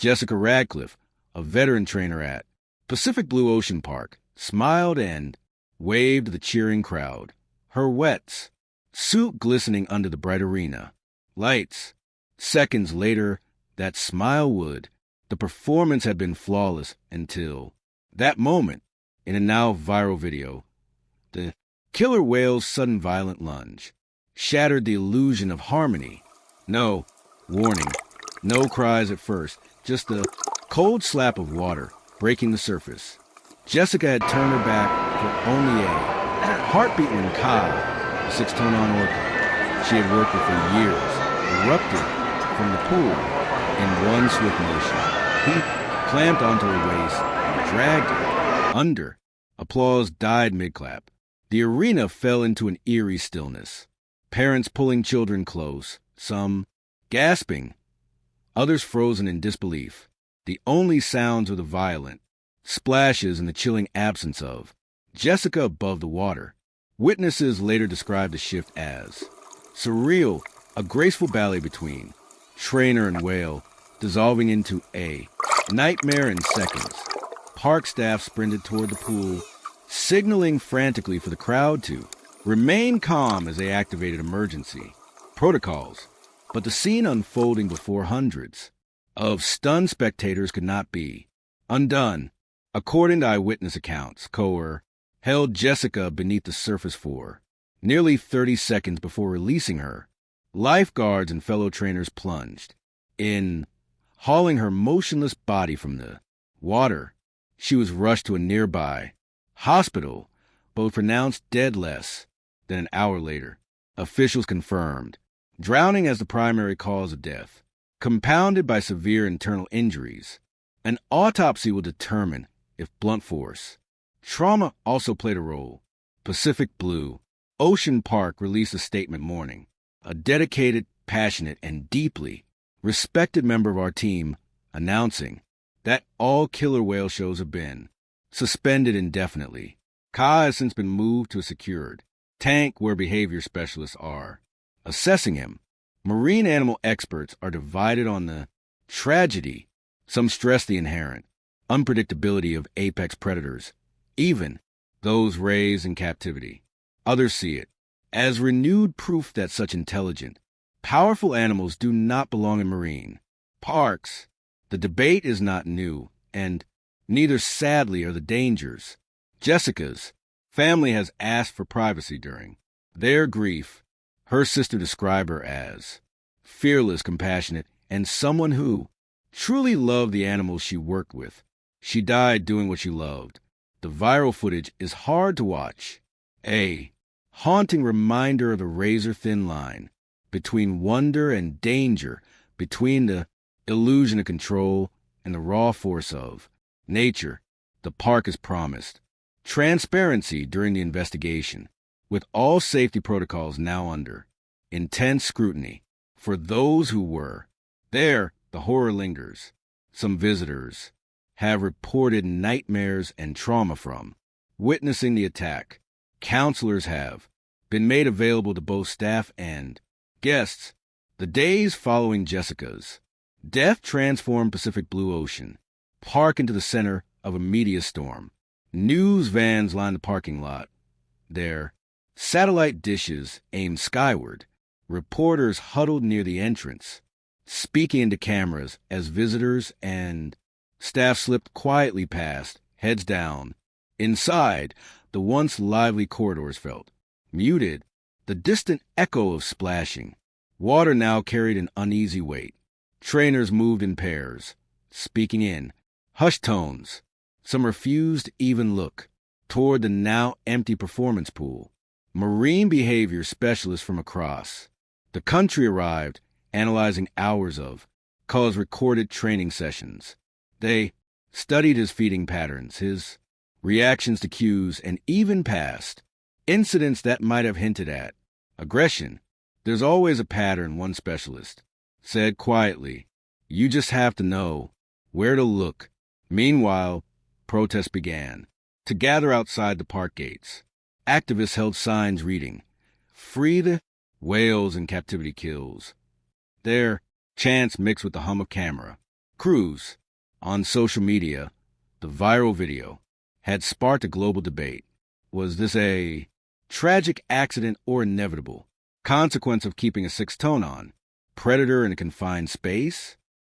Jessica Radcliffe, a veteran trainer at Pacific Blue Ocean Park, smiled and waved to the cheering crowd. Her wets, suit glistening under the bright arena. Lights. Seconds later, that smile would. The performance had been flawless until that moment in a now viral video. The killer whale's sudden violent lunge shattered the illusion of harmony. No warning, no cries at first, just a cold slap of water breaking the surface. Jessica had turned her back for only a heartbeat when Kai, the six-ton-on orca she had worked with for years, erupted from the pool in one swift motion. He clamped onto her waist and dragged her under. Applause died mid-clap. The arena fell into an eerie stillness. Parents pulling children close, some gasping, others frozen in disbelief. The only sounds were the violent splashes and the chilling absence of Jessica above the water. Witnesses later described the shift as surreal, a graceful ballet between trainer and whale, dissolving into a nightmare in seconds. Park staff sprinted toward the pool, signaling frantically for the crowd to remain calm as they activated emergency protocols. But the scene unfolding before hundreds of stunned spectators could not be undone. According to eyewitness accounts, Coer held Jessica beneath the surface for nearly 30 seconds before releasing her. Lifeguards and fellow trainers plunged in, hauling her motionless body from the water. She was rushed to a nearby hospital, but pronounced dead less than an hour later. Officials confirmed drowning as the primary cause of death, compounded by severe internal injuries. An autopsy will determine if blunt force trauma also played a role. Pacific Blue Ocean Park released a statement mourning a dedicated, passionate, and deeply respected member of our team, announcing that all killer whale shows have been suspended indefinitely. Ka has since been moved to a secured tank where behavior specialists are assessing him. Marine animal experts are divided on the tragedy. Some stress the inherent unpredictability of apex predators, even those raised in captivity. Others see it as renewed proof that such intelligent, powerful animals do not belong in marine parks. The debate is not new, and neither, sadly, are the dangers. Jessica's family has asked for privacy during their grief. Her sister described her as fearless, compassionate, and someone who truly loved the animals she worked with. She died doing what she loved. The viral footage is hard to watch, a haunting reminder of the razor-thin line between wonder and danger, between the illusion of control and the raw force of nature. The park has promised transparency during the investigation, with all safety protocols now under intense scrutiny. For those who were there, the horror lingers. Some visitors have reported nightmares and trauma from witnessing the attack. Counselors have been made available to both staff and guests. The days following Jessica's death transformed Pacific Blue Ocean Park into the center of a media storm. News vans lined the parking lot, their satellite dishes aimed skyward. Reporters huddled near the entrance, speaking into cameras as visitors and staff slipped quietly past, heads down. Inside, the once lively corridors felt muted. The distant echo of splashing water now carried an uneasy weight. Trainers moved in pairs, speaking in hushed tones. Some refused to even look toward the now empty performance pool. Marine behavior specialists from across the country arrived, analyzing hours of Ka's recorded training sessions. They studied his feeding patterns, his reactions to cues, and even past incidents that might have hinted at aggression. There's always a pattern, one specialist said quietly. You just have to know where to look. Meanwhile, protests began to gather outside the park gates. Activists held signs reading, "Free the whales in captivity kills." Their chants mixed with the hum of camera cruise. On social media, the viral video had sparked a global debate. Was this a tragic accident or inevitable consequence of keeping a sixth tone on? Predator in a confined space?